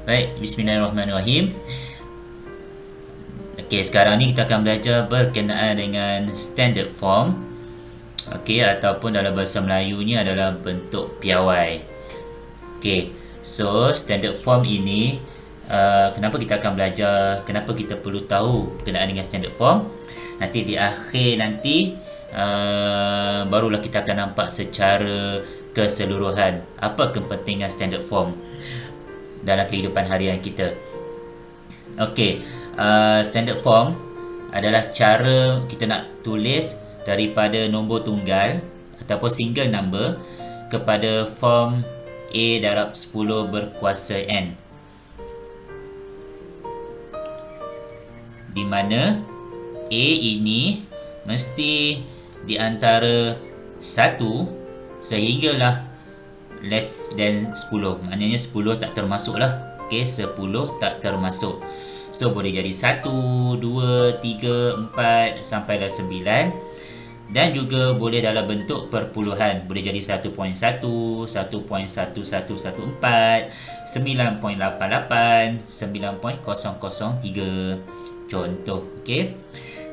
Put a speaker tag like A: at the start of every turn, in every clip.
A: Baik, bismillahirrahmanirrahim. Okey, sekarang ni kita akan belajar berkenaan dengan standard form. Okey, ataupun dalam bahasa Melayunya adalah bentuk piawai. Okey, so standard form ini kenapa kita akan belajar, kenapa kita perlu tahu berkenaan dengan standard form. Nanti di akhir nanti barulah kita akan nampak secara keseluruhan apa kepentingan standard form dalam kehidupan harian kita. Okey, standard form adalah cara kita nak tulis daripada nombor tunggal ataupun single number kepada form A darab 10 berkuasa N, di mana A ini mesti di antara 1 sehinggalah less than 10. Maknanya 10 tak termasuk lah. Okay, 10 tak termasuk. So boleh jadi 1, 2, 3, 4 sampailah 9. Dan juga boleh dalam bentuk perpuluhan. Boleh jadi 1.1, 1.1114, 9.88, 9.003. Contoh, okay.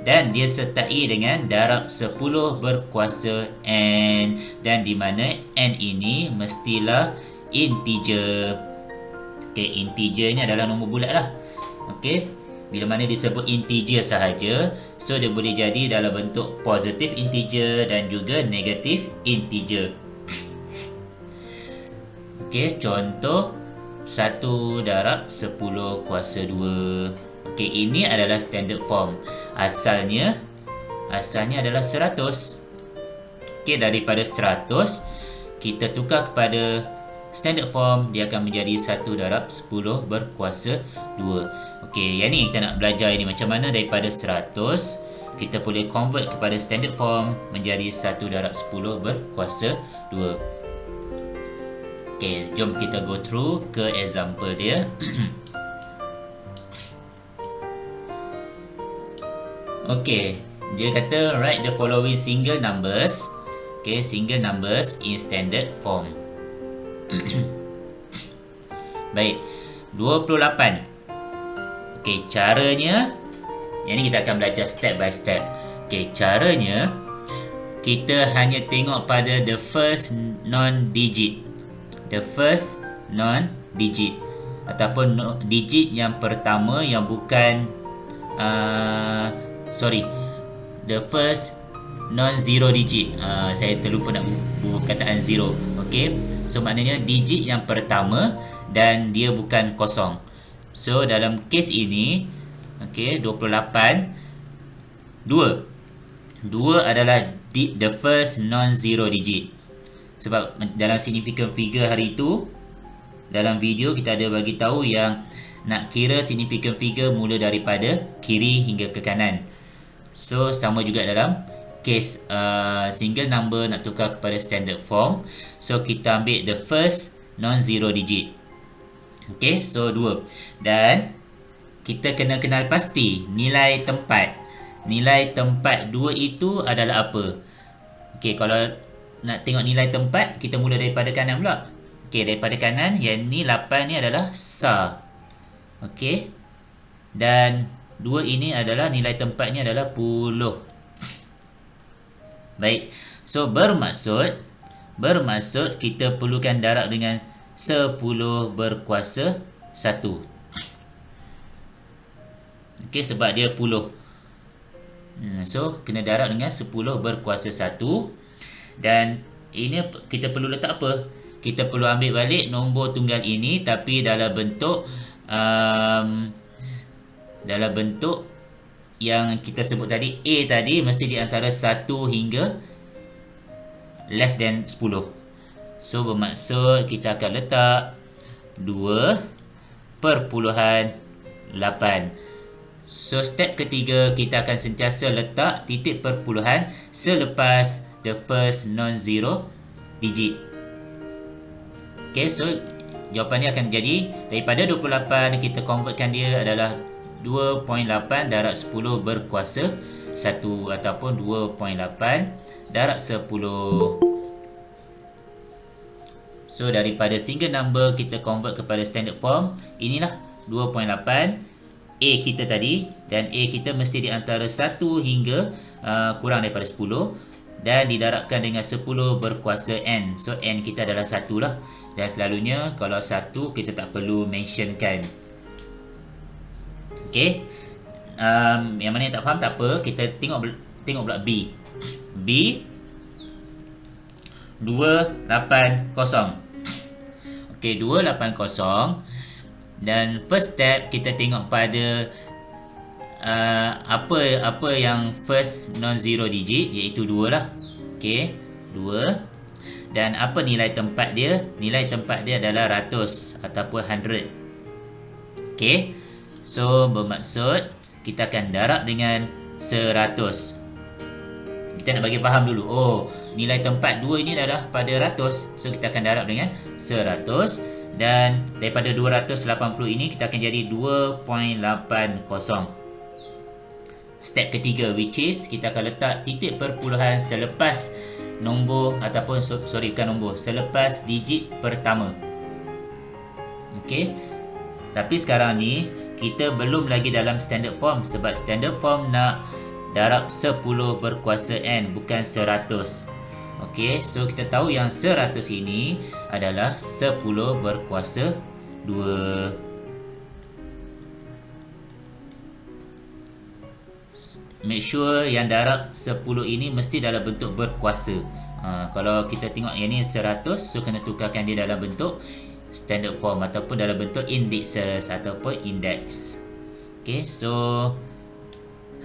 A: Dan dia sertai dengan darab 10 berkuasa N, dan di mana N ini mestilah integer. Okay, integer ni adalah nombor bulat lah. Okay, bila mana disebut integer sahaja, so dia boleh jadi dalam bentuk positive integer dan juga negative integer. Okay, contoh 1 darab 10 kuasa 2. Okey, ini adalah standard form. Asalnya adalah 100. Okey, daripada 100 kita tukar kepada standard form, dia akan menjadi 1 darab 10 berkuasa 2. Okey, yang ni kita nak belajar ini macam mana daripada 100 kita boleh convert kepada standard form menjadi 1 darab 10 berkuasa 2. Okey, jom kita go through ke example dia. Okey, dia kata write the following single numbers. Okey, single numbers in standard form. Baik, 28. Okey, caranya yang ni kita akan belajar step by step. Okey, caranya kita hanya tengok pada the first non-digit. The first non-digit ataupun digit yang pertama yang bukan the first non-zero digit. Saya terlupa nak buat kataan zero. Okey, so maknanya digit yang pertama dan dia bukan kosong. So dalam kes ini, okey, 28, 2 adalah the first non-zero digit. Sebab dalam significant figure hari itu, dalam video kita ada bagi tahu yang nak kira significant figure mula daripada kiri hingga ke kanan. So sama juga dalam case single number nak tukar kepada standard form. So kita ambil the first non-zero digit. Okay, so 2. Dan kita kena kenal pasti nilai tempat. Nilai tempat 2 itu adalah apa? Okay, kalau nak tengok nilai tempat, kita mula daripada kanan pula. Okay, daripada kanan, yang ni 8 ni adalah SAR. Okay, dan 2 ini adalah nilai tempatnya adalah 10. Baik, so bermaksud kita perlukan darab dengan 10 berkuasa 1. Okey, sebab dia 10. So kena darab dengan 10 berkuasa 1. Dan ini kita perlu letak apa? Kita perlu ambil balik nombor tunggal ini, tapi dalam bentuk yang kita sebut tadi, A tadi mesti di antara 1 hingga less than 10. So bermaksud kita akan letak 2.8. So step ketiga, kita akan sentiasa letak titik perpuluhan selepas the first non-zero digit. Okay, so jawapan dia akan jadi daripada 28 kita convertkan dia adalah 2.8 darab 10 berkuasa 1 ataupun 2.8 darab 10. So daripada single number kita convert kepada standard form. Inilah 2.8 A kita tadi, dan A kita mesti di antara 1 hingga kurang daripada 10, dan didarabkan dengan 10 berkuasa N. So N kita adalah 1 lah, dan selalunya kalau 1 kita tak perlu mentionkan. Okay, yang mana yang tak faham tak apa, kita tengok pula B. B 280. Okay, 280. Dan first step kita tengok pada apa yang first non-zero digit, iaitu 2 lah. Okay, 2. Dan apa nilai tempat dia? Nilai tempat dia adalah ratus ataupun 100. Okay, so bermaksud kita akan darab dengan 100. Kita nak bagi faham dulu. Oh, nilai tempat 2 ini adalah pada ratus. So kita akan darab dengan 100. Dan daripada 280 ini kita akan jadi 2.80. Step ketiga, which is kita akan letak titik perpuluhan selepas nombor ataupun selepas digit pertama. Okey. Tapi sekarang ni kita belum lagi dalam standard form, sebab standard form nak darab 10 berkuasa N, bukan 100. Okey, so kita tahu yang 100 ini adalah 10 berkuasa 2. Make sure yang darab 10 ini mesti dalam bentuk berkuasa. Kalau kita tengok yang ni 100, so kena tukarkan dia dalam bentuk standard form ataupun dalam bentuk indexes ataupun index. Okey, so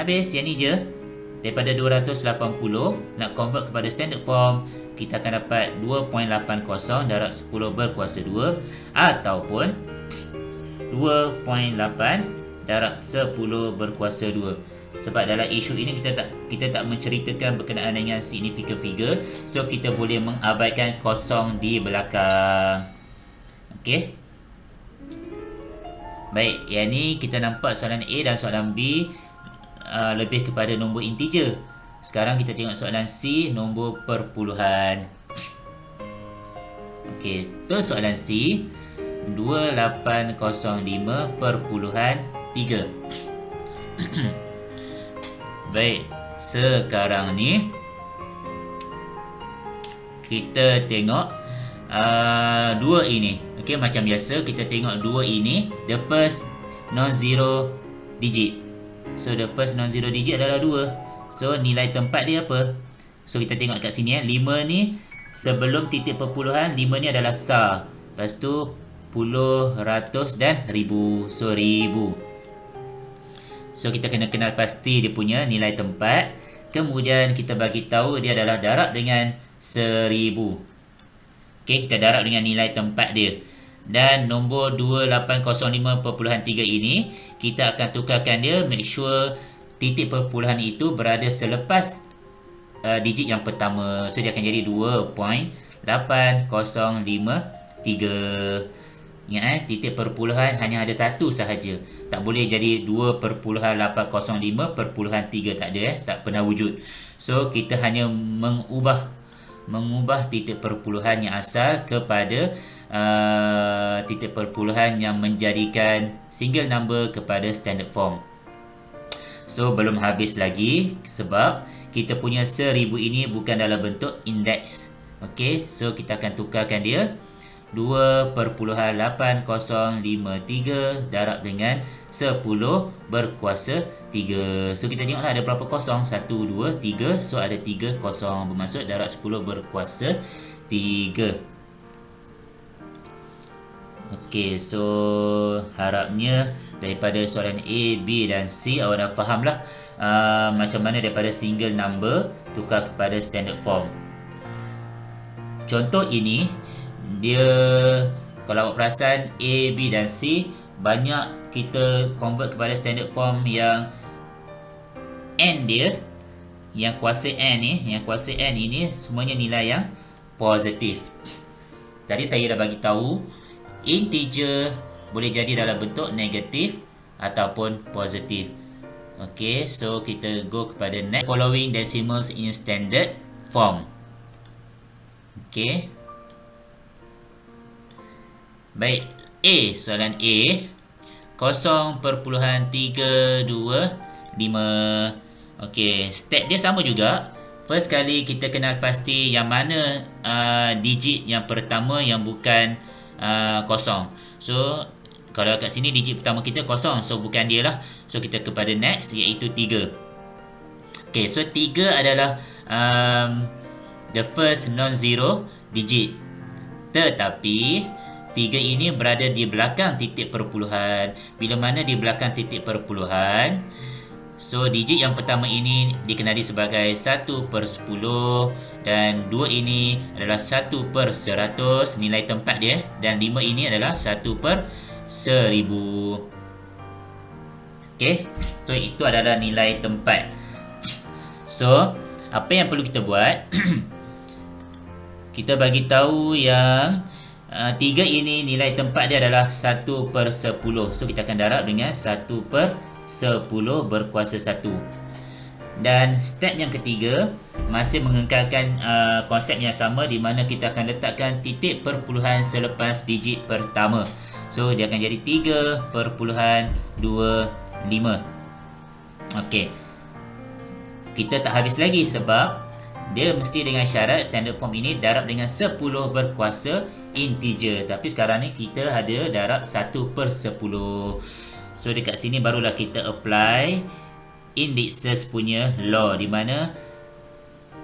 A: habis yang ni je. Daripada 280 nak convert kepada standard form, kita akan dapat 2.80 darab 10 berkuasa 2 ataupun 2.8 darab 10 berkuasa 2. Sebab dalam isu ini kita tak menceritakan berkenaan dengan significant figure, so kita boleh mengabaikan kosong di belakang. Okey. Baik, yang ni kita nampak soalan A dan soalan B lebih kepada nombor integer. Sekarang kita tengok soalan C, nombor perpuluhan. Okey, tu soalan C 2805 perpuluhan 3. Baik, sekarang ni kita tengok 2 ini. Okey, macam biasa kita tengok 2 ini, the first non-zero digit. So the first non-zero digit adalah 2. So nilai tempat dia apa? So kita tengok kat sini 5 ni sebelum titik perpuluhan, 5 ni adalah SAR. Lepas tu puluh, ratus dan ribu. So 1000. So kita kena kenal pasti dia punya nilai tempat. Kemudian kita bagi tahu dia adalah darab dengan 1000. Okey, kita darab dengan nilai tempat dia. Dan nombor 2805.3 ini kita akan tukarkan dia, make sure titik perpuluhan itu berada selepas digit yang pertama. So dia akan jadi 2.8053. Ingat titik perpuluhan hanya ada satu sahaja. Tak boleh jadi 2.805.3, tak ada tak pernah wujud. So kita hanya mengubah titik perpuluhan yang asal kepada titik perpuluhan yang menjadikan single number kepada standard form. So belum habis lagi, sebab kita punya 1000 ini bukan dalam bentuk index. Okey, so kita akan tukarkan dia 2.8053 darab dengan 10 berkuasa 3. So kita tengoklah ada berapa kosong. 1, 2, 3. So ada 3 kosong, bermaksud darab 10 berkuasa 3. Okey, so harapnya daripada soalan A, B dan C awak dah faham lah macam mana daripada single number tukar kepada standard form. Contoh ini dia, kalau awak perasan A, B dan C banyak kita convert kepada standard form yang N dia, yang kuasa N ini semuanya nilai yang positif. Tadi saya dah bagi tahu integer boleh jadi dalam bentuk negatif ataupun positif. Okey, so kita go kepada next. Following decimals in standard form. Okey. Baik, soalan A 0.325. Okey, step dia sama juga. First kali kita kenal pasti yang mana digit yang pertama yang bukan kosong. So kalau kat sini digit pertama kita kosong, so bukan dia lah. So kita kepada next, iaitu 3. Okay, so 3 adalah the first non-zero digit. Tetapi 3 ini berada di belakang titik perpuluhan. Bila mana di belakang titik perpuluhan, so digit yang pertama ini dikenali sebagai 1/10, dan 2 ini adalah 1/100 nilai tempat dia, dan 5 ini adalah 1/1000. Okay, so itu adalah nilai tempat. So apa yang perlu kita buat? Kita bagi tahu yang 3 ini nilai tempat dia adalah 1/10. So kita akan darab dengan 1/10 berkuasa 1. Dan step yang ketiga masih mengekalkan konsep yang sama, di mana kita akan letakkan titik perpuluhan selepas digit pertama. So dia akan jadi 3.25. Okey, kita tak habis lagi sebab dia mesti dengan syarat standard form ini darab dengan 10 berkuasa integer. Tapi sekarang ni kita ada darab 1/10. So dekat sini barulah kita apply indexes punya law, di mana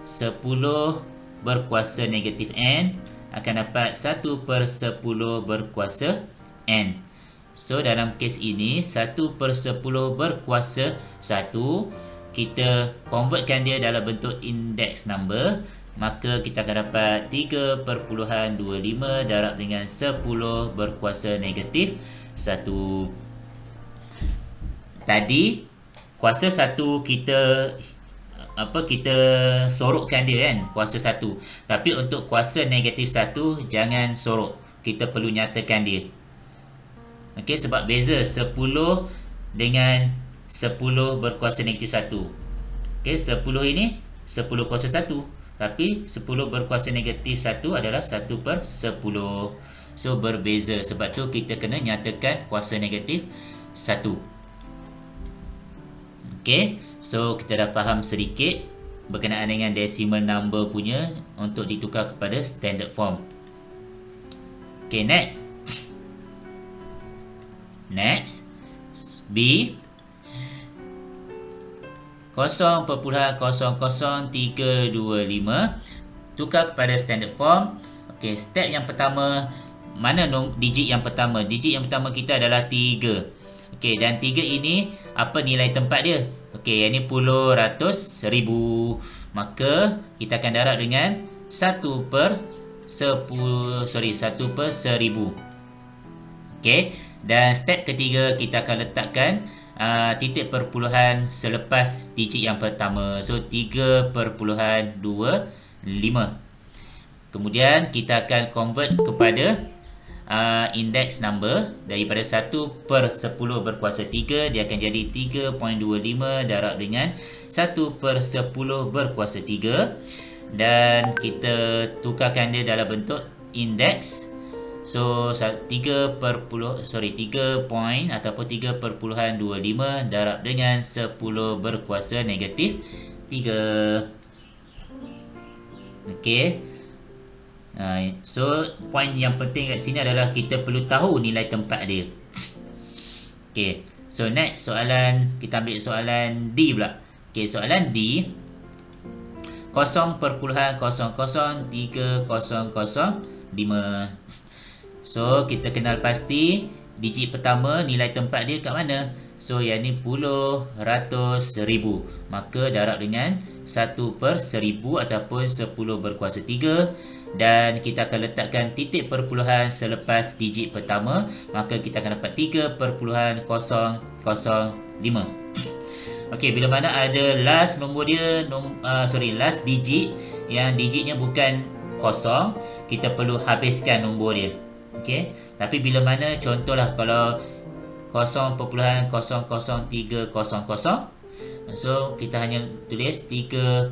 A: 10 berkuasa negatif n akan dapat 1/10 berkuasa n. So dalam kes ini 1/10 berkuasa 1, kita convertkan dia dalam bentuk index number, maka kita akan dapat 3.25 darab dengan 10 berkuasa negatif 1. Tadi kuasa 1 kita sorokkan dia kan, kuasa 1. Tapi untuk kuasa negatif 1 jangan sorok, kita perlu nyatakan dia. Okey, sebab beza 10 dengan 10 berkuasa negatif 1. Okey, 10 ini 10 kuasa 1, tapi 10 berkuasa negatif 1 adalah 1/10. So berbeza, sebab tu kita kena nyatakan kuasa negatif 1. Okey, so kita dah faham sedikit berkenaan dengan decimal number punya untuk ditukar kepada standard form. Okey, next B 0.00325 tukar kepada standard form. Okey, step yang pertama, mana digit yang pertama? Digit yang pertama kita adalah 3. Okey, dan 3 ini apa nilai tempat dia? Okey, yang ni puluh, ratus, ribu. Maka kita akan darab dengan 1/1000. Okey, dan step ketiga kita akan letakkan titik perpuluhan selepas digit yang pertama. So 3.25. Kemudian kita akan convert kepada index number. Daripada 1/10 berkuasa 3, dia akan jadi 3.25 darab dengan 1/10 berkuasa 3, dan kita tukarkan dia dalam bentuk index. So 3 point ataupun 3.25 darab dengan 10 berkuasa negatif 3. Okey. So point yang penting kat sini adalah kita perlu tahu nilai tempat dia. Okey. So next soalan, kita ambil soalan D pula. Okey, soalan D 0.0030005. So kita kenal pasti digit pertama nilai tempat dia kat mana. So yang ni puluh, ratus, ribu. Maka darab dengan 1/1000 ataupun 10 berkuasa 3, dan kita akan letakkan titik perpuluhan selepas digit pertama. Maka kita akan dapat 3.005. Okey, bila mana ada last nombor dia, last digit yang digitnya bukan kosong, kita perlu habiskan nombor dia. Okey, tapi bila mana contohlah kalau 0.00300, so kita hanya tulis 3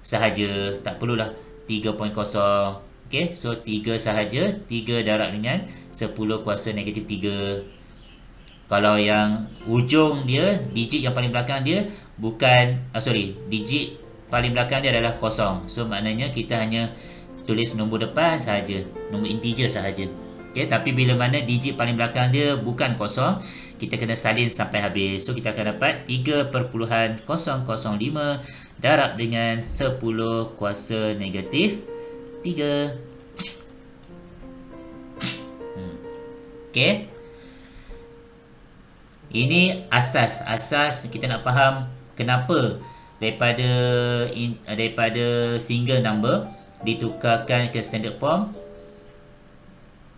A: sahaja, tak perlulah 3.0. Okey, Okey, so 3 sahaja. 3 darab dengan 10 kuasa negatif 3. Kalau yang ujung dia, digit yang paling belakang dia bukan, digit paling belakang dia adalah kosong. So maknanya kita hanya tulis nombor depan sahaja, nombor integer sahaja. Okay, tapi bila mana digit paling belakang dia bukan kosong, kita kena salin sampai habis. So kita akan dapat 3.005 darab dengan 10 kuasa negatif 3. Okay, ini asas kita nak faham kenapa daripada single number ditukarkan ke standard form.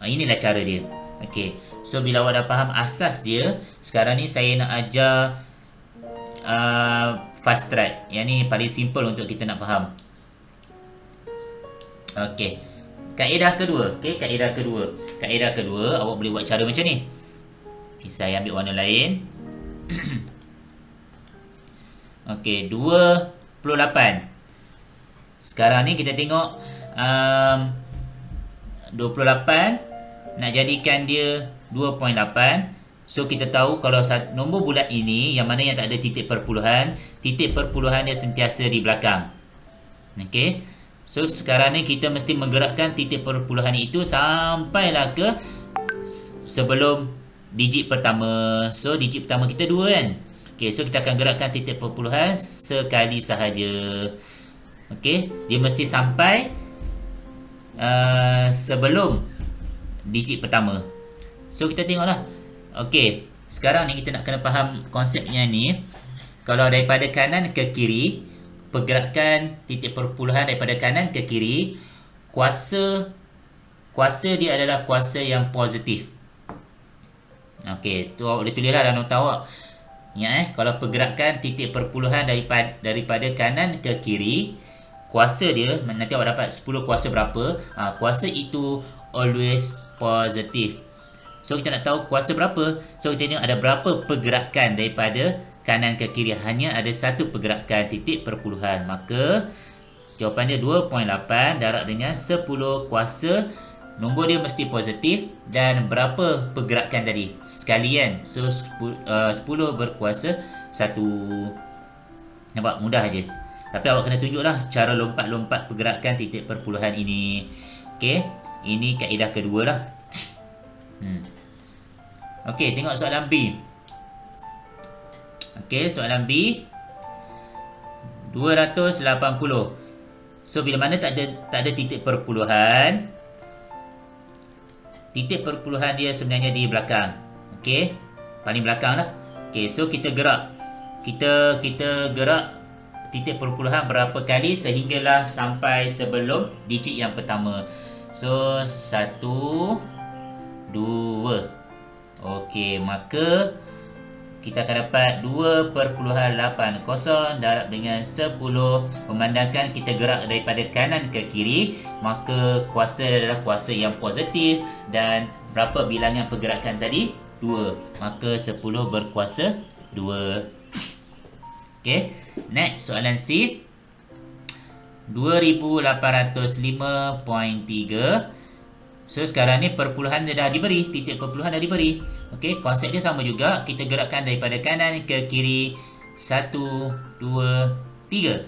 A: Inilah cara dia. Okey, so bila awak dah faham asas dia, sekarang ni saya nak ajar fast track. Yang ni paling simple untuk kita nak faham. Okey, kaedah kedua. Kaedah kedua awak boleh buat cara macam ni. Okay, saya ambil warna lain. Okey, 28. Sekarang ni kita tengok 28 nak jadikan dia 2.8. So kita tahu kalau nombor bulat ini yang mana yang tak ada titik perpuluhan dia sentiasa di belakang. Okey, so sekarang ni kita mesti menggerakkan titik perpuluhan itu sampailah ke sebelum digit pertama. So digit pertama kita 2 kan. Okey, so kita akan gerakkan titik perpuluhan sekali sahaja. Okey, dia mesti sampai sebelum digit pertama. So kita tengoklah. Okey, sekarang ni kita nak kena faham konsepnya ni. Kalau daripada kanan ke kiri, pergerakan titik perpuluhan daripada kanan ke kiri, kuasa dia adalah kuasa yang positif. Okey, tu awak boleh tulislah dalam nota awak. Ingat kalau pergerakan titik perpuluhan daripada kanan ke kiri, kuasa dia nanti awak dapat 10 kuasa berapa. Kuasa itu always positif. So kita nak tahu kuasa berapa. So kita tengok ada berapa pergerakan daripada kanan ke kiri. Hanya ada satu pergerakan titik perpuluhan. Maka jawapan dia 2.8 darab dengan 10 kuasa. Nombor dia mesti positif. Dan berapa pergerakan tadi? Sekalian. So 10 berkuasa 1. Nampak? Mudah aja. Tapi awak kena tunjuklah cara lompat-lompat pergerakan titik perpuluhan ini. Okey. Ini kaedah kedua lah. Okey, tengok soalan B. Okey, soalan B 280. So bila mana tak ada titik perpuluhan, titik perpuluhan dia sebenarnya di belakang. Okey, paling belakang lah. Okey, so kita gerak. Kita gerak titik perpuluhan berapa kali sehinggalah sampai sebelum digit yang pertama. So 1, 2. Okey, maka kita akan dapat 2.80 darab dengan 10. Memandangkan kita gerak daripada kanan ke kiri, maka kuasa adalah kuasa yang positif. Dan berapa bilangan pergerakan tadi? 2. Maka 10 berkuasa 2. Okey, next soalan C. 2805.3. So sekarang ni perpuluhan dia dah diberi, titik perpuluhan dah diberi. Okey, konsep dia sama juga. Kita gerakkan daripada kanan ke kiri 1, 2, 3.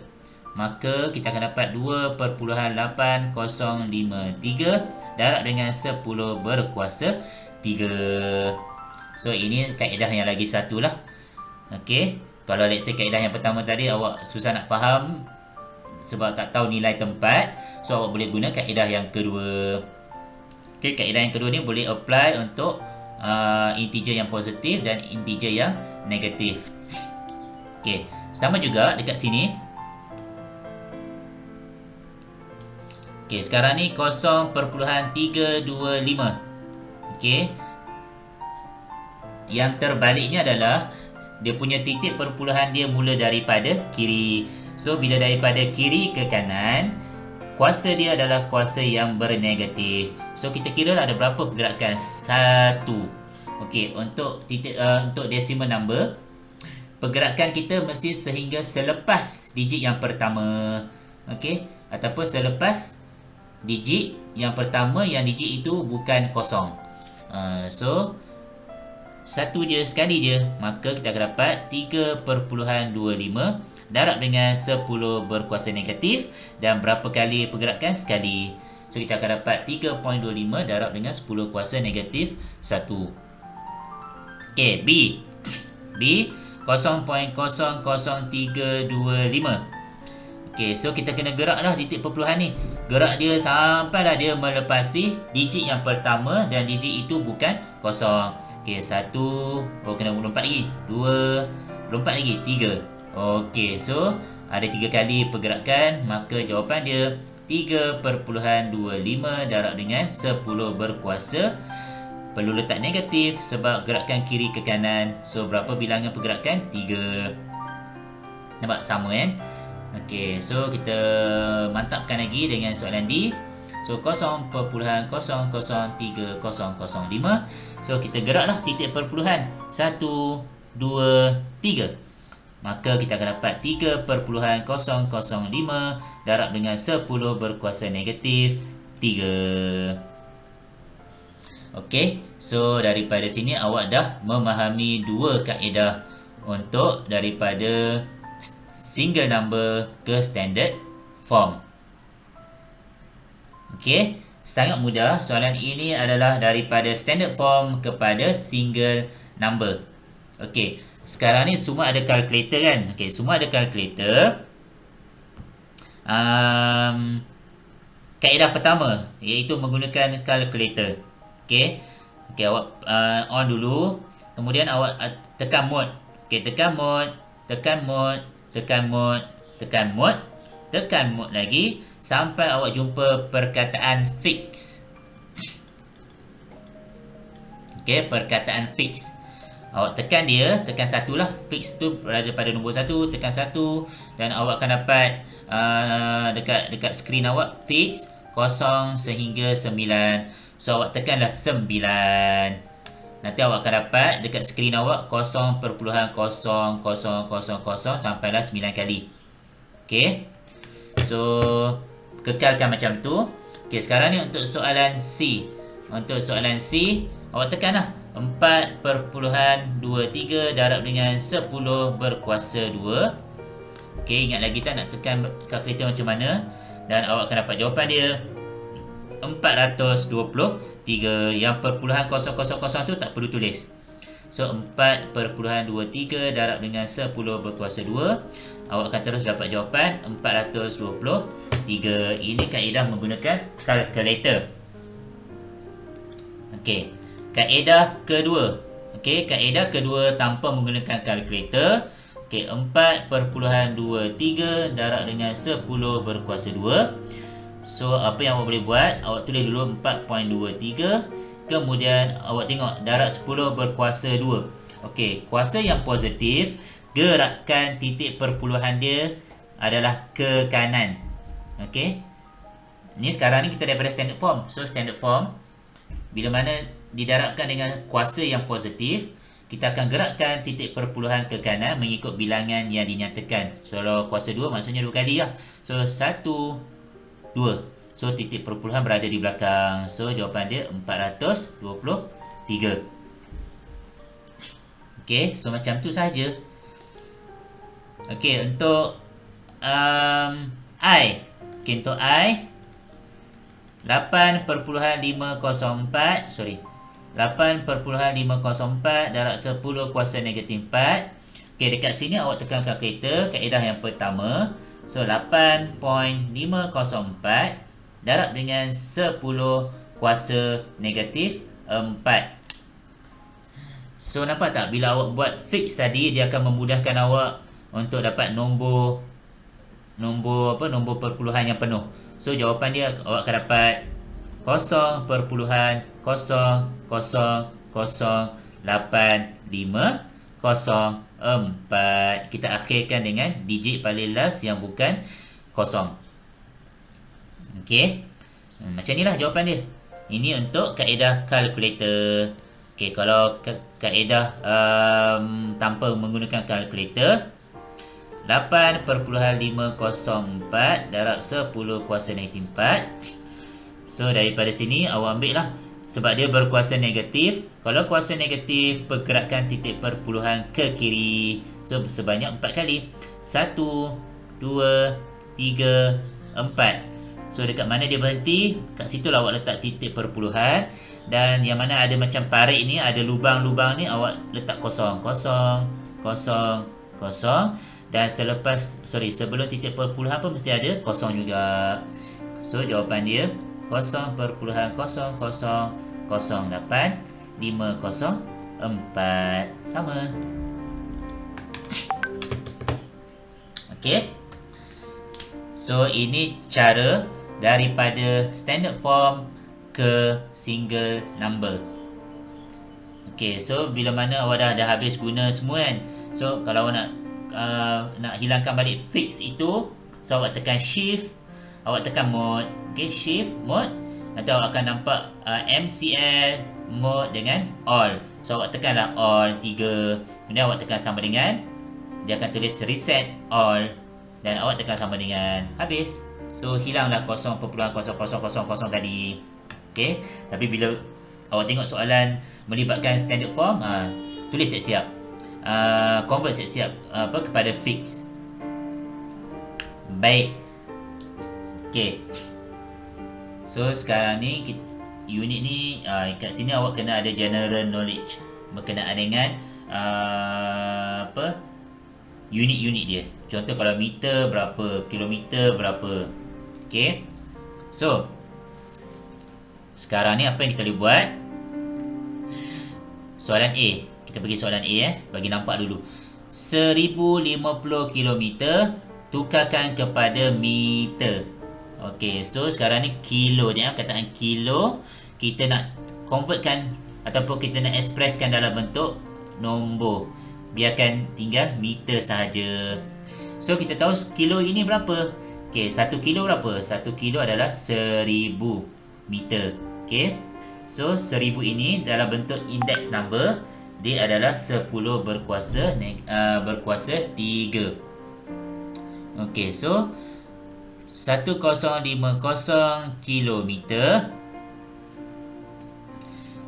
A: Maka kita akan dapat 2.8053 darab dengan 10 berkuasa 3. So ini kaedah yang lagi satu lah. Okey, kalau let's say kaedah yang pertama tadi awak susah nak faham sebab tak tahu nilai tempat, so awak boleh guna kaedah yang kedua. Okey, kaedah yang kedua ni boleh apply untuk integer yang positif dan integer yang negatif. Okey, sama juga dekat sini. Okey, sekarang ni 0.325. Okey, yang terbaliknya adalah dia punya titik perpuluhan dia mula daripada kiri. So bila daripada kiri ke kanan, kuasa dia adalah kuasa yang bernegatif. So kita kira ada berapa pergerakan? 1. Okey, untuk decimal number, pergerakan kita mesti sehingga selepas digit yang pertama. Okey, ataupun selepas digit yang pertama, yang digit itu bukan kosong. So satu je, sekali je, maka kita akan dapat 3.25 darab dengan 10 berkuasa negatif. Dan berapa kali pergerakan? Sekali. So kita akan dapat 3.25 darab dengan 10 kuasa negatif 1. Okay, B 0.00325. Okay, so kita kena gerak dah titik perpuluhan ni. Gerak dia sampai dah dia melepasi digit yang pertama dan digit itu bukan kosong. Okay, 1. Oh, kena lompat lagi. 2. Lompat lagi. 3. Okay, so ada 3 kali pergerakan. Maka jawapan dia 3.25 darab dengan 10 berkuasa. Perlu letak negatif sebab gerakan kiri ke kanan. So, berapa bilangan pergerakan? 3. Nampak? Sama kan? Okey, so kita mantapkan lagi dengan soalan D. So 0.00305. So kita geraklah titik perpuluhan 1, 2, 3. Maka kita akan dapat 3.005 darab dengan 10 berkuasa negatif 3. Okey, so daripada sini awak dah memahami dua kaedah untuk daripada single number ke standard form. Okey, sangat mudah. Soalan ini adalah daripada standard form kepada single number. Okey, sekarang ni semua ada calculator kan? Okey, semua ada calculator. Kaedah pertama iaitu menggunakan calculator. Okey. Okey, awak on dulu. Kemudian awak tekan mode. Okey, tekan mode, tekan mode, tekan mode, tekan mode, tekan mode lagi sampai awak jumpa perkataan fix. Okey, perkataan fix. Awak tekan dia, tekan satu lah. Fix tu berada pada nombor 1, tekan 1 dan awak akan dapat dekat skrin awak fix 0 sehingga 9. So awak tekanlah 9. Nanti awak akan dapat dekat skrin awak 0.0000 sampailah 9 kali. Okey. So kekalkan macam tu. Okey, sekarang ni untuk soalan C. Untuk soalan C, awak tekanlah 4.23 darab dengan 10 berkuasa 2. Okey, ingat lagi tak nak tekan kalkulator macam mana? Dan awak akan dapat jawapan dia 423. Yang perpuluhan 000 tu tak perlu tulis. So 4.23 darab dengan 10 berkuasa 2. Awak akan terus dapat jawapan 423. Ini kaedah menggunakan kalkulator. Okey, kaedah kedua. Okey, kaedah kedua tanpa menggunakan kalkulator. Okey, 4.23 darab dengan 10 berkuasa 2. So, apa yang awak boleh buat? Awak tulis dulu 4.23. Kemudian, awak tengok darab 10 berkuasa 2. Okey, kuasa yang positif, gerakan titik perpuluhan dia adalah ke kanan. Okey. Ni sekarang ni kita daripada standard form. So, standard form, bila mana didarabkan dengan kuasa yang positif, kita akan gerakkan titik perpuluhan ke kanan mengikut bilangan yang dinyatakan. So, kalau kuasa 2 maksudnya 2 kali lah. So, 1, 2. So, titik perpuluhan berada di belakang. So, jawapan dia 423. Okey, so macam tu saja. Okey, untuk I. Okey, untuk I 8.504 darab 10 kuasa negatif 4. Okey, dekat sini awak tekan kalkulator, kaedah yang pertama. So 8.504 darab dengan 10 kuasa negatif 4. So nampak tak, bila awak buat fix tadi, dia akan memudahkan awak untuk dapat nombor perpuluhan yang penuh. So jawapan dia awak akan dapat 0.0008504. Kita akhirkan dengan digit paling last yang bukan 0. Okey. Macam inilah jawapan dia. Ini untuk kaedah kalkulator. Okey, kalau kaedah tanpa menggunakan kalkulator, 8.504 darab 10 kuasa negatif 4. So daripada sini awak ambil lah, sebab dia berkuasa negatif. Kalau kuasa negatif, pergerakan titik perpuluhan ke kiri. So sebanyak 4 kali. 1, 2, 3, 4. So dekat mana dia berhenti, kat situ lah awak letak titik perpuluhan. Dan yang mana ada macam parit ni, ada lubang-lubang ni, awak letak kosong. Kosong, kosong, kosong. Dan sebelum titik perpuluhan pun mesti ada kosong juga. So jawapan dia 0.008,504 sama. Okey. So ini cara daripada standard form ke single number. Okey, so bila mana awak dah habis guna semua kan. So kalau awak nak hilangkan balik fix itu, so awak tekan shift, awak tekan mode. Okay, shift mode. Nanti awak akan nampak MCL mode dengan all. So awak tekanlah all 3. Kemudian awak tekan sama dengan, dia akan tulis reset all. Dan awak tekan sama dengan, habis. So hilanglah 0.0000 tadi. Okay. Tapi bila awak tengok soalan melibatkan standard form, tulis siap-siap, convert siap-siap kepada fix. Baik. Okay. So sekarang ni unit ni kat sini awak kena ada general knowledge berkenaan dengan unit-unit dia. Contoh kalau meter berapa, kilometer berapa. Okay. So sekarang ni apa yang kita boleh buat? Soalan A. Kita pergi soalan A bagi nampak dulu. 1050 kilometer tukarkan kepada meter. Okey, so sekarang ni kilo je, kataan kilo. Kita nak convertkan ataupun kita nak expresskan dalam bentuk nombor. Biarkan tinggal meter sahaja. So kita tahu kilo ini berapa? Okey, 1 kilo berapa? 1 kilo adalah 1000 meter. Okey. So 1000 ini dalam bentuk index number, dia adalah 10 berkuasa 3. Okey, so 1050 kilometer.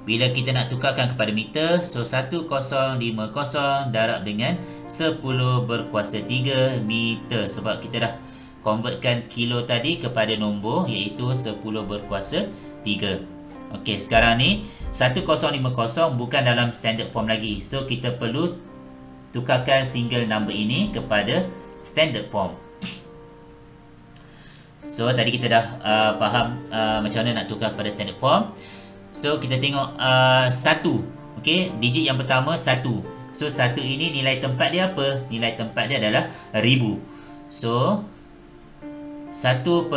A: Bila kita nak tukarkan kepada meter, so 1050 darab dengan 10 berkuasa 3 meter. Sebab kita dah convertkan kilo tadi kepada nombor, iaitu 10 berkuasa 3. Okey, sekarang ni 1050 bukan dalam standard form lagi. So kita perlu tukarkan single number ini kepada standard form. So tadi kita dah faham macam mana nak tukar pada standard form. So kita tengok 1. Okey, digit yang pertama 1. So 1 ini nilai tempat dia apa? Nilai tempat dia adalah 1000. So 1.050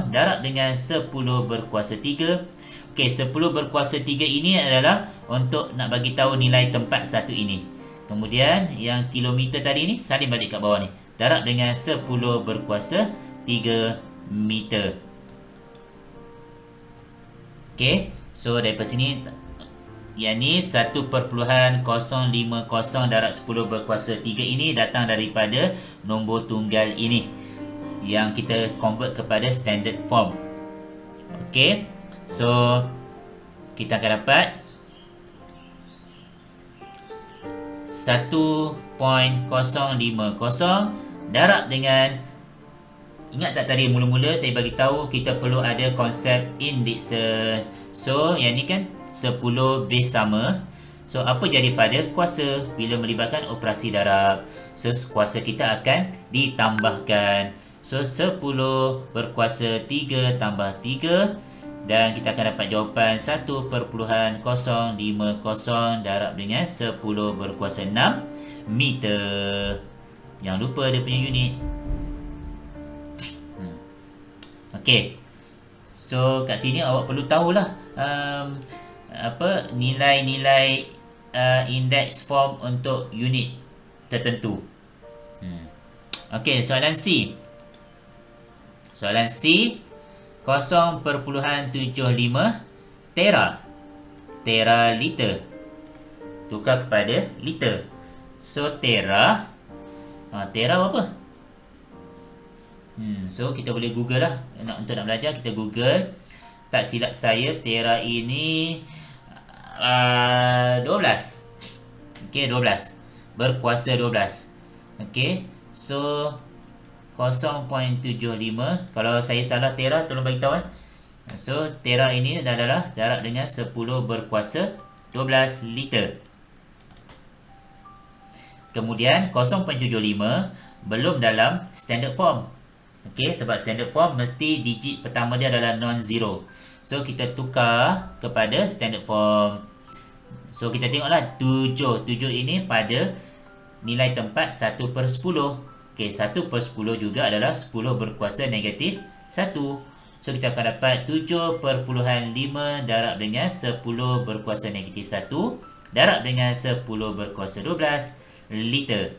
A: darab dengan 10 berkuasa 3. Okey, 10 berkuasa 3 ini adalah untuk nak bagi tahu nilai tempat 1 ini. Kemudian yang kilometer tadi ni salin balik kat bawah ni, darab dengan 10 berkuasa 3 meter. Okey, so daripada sini, yang ni 1.050 darab 10 berkuasa 3 ini datang daripada nombor tunggal ini yang kita convert kepada standard form. Okey, so kita akan dapat 1.050 darab dengan, ingat tak tadi mula-mula saya bagi tahu kita perlu ada konsep indexer. So yang ni kan 10 base sama. So apa jadi pada kuasa bila melibatkan operasi darab? So kuasa kita akan ditambahkan. So 10 berkuasa 3 tambah 3, dan kita akan dapat jawapan 1.050 darab dengan 10 berkuasa 6 meter. Jangan lupa dia punya unit. Okey. So kat sini awak perlu tahulah nilai-nilai index form untuk unit tertentu. Okey, soalan C. Soalan C, 0.75 tera liter tukar kepada liter. So tera berapa? So kita boleh google lah. Untuk nak belajar kita google. Tak silap saya tera ini 12. Okay, 12. Berkuasa 12. Okay, so 0.75. Kalau saya salah tera tolong bagi tahu. So tera ini adalah darab dengan 10 berkuasa 12 liter. Kemudian 0.75 belum dalam standard form. Okey, sebab standard form mesti digit pertama dia adalah non-zero. So kita tukar kepada standard form. So kita tengoklah 7 ini pada nilai tempat 1/10. Okey, 1/10 juga adalah 10 berkuasa negatif 1. So kita akan dapat 7.5 darab dengan 10 berkuasa negatif 1 darab dengan 10 berkuasa 12 liter.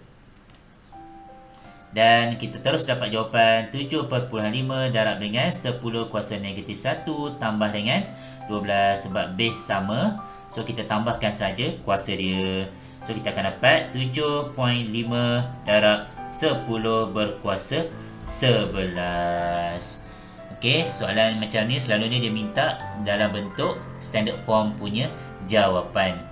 A: Dan kita terus dapat jawapan 7.5 darab dengan 10 kuasa negatif 1 tambah dengan 12 sebab base sama. So kita tambahkan saja kuasa dia. So kita akan dapat 7.5 darab 10 berkuasa 11. Okey, soalan macam ni selalunya dia minta dalam bentuk standard form punya jawapan.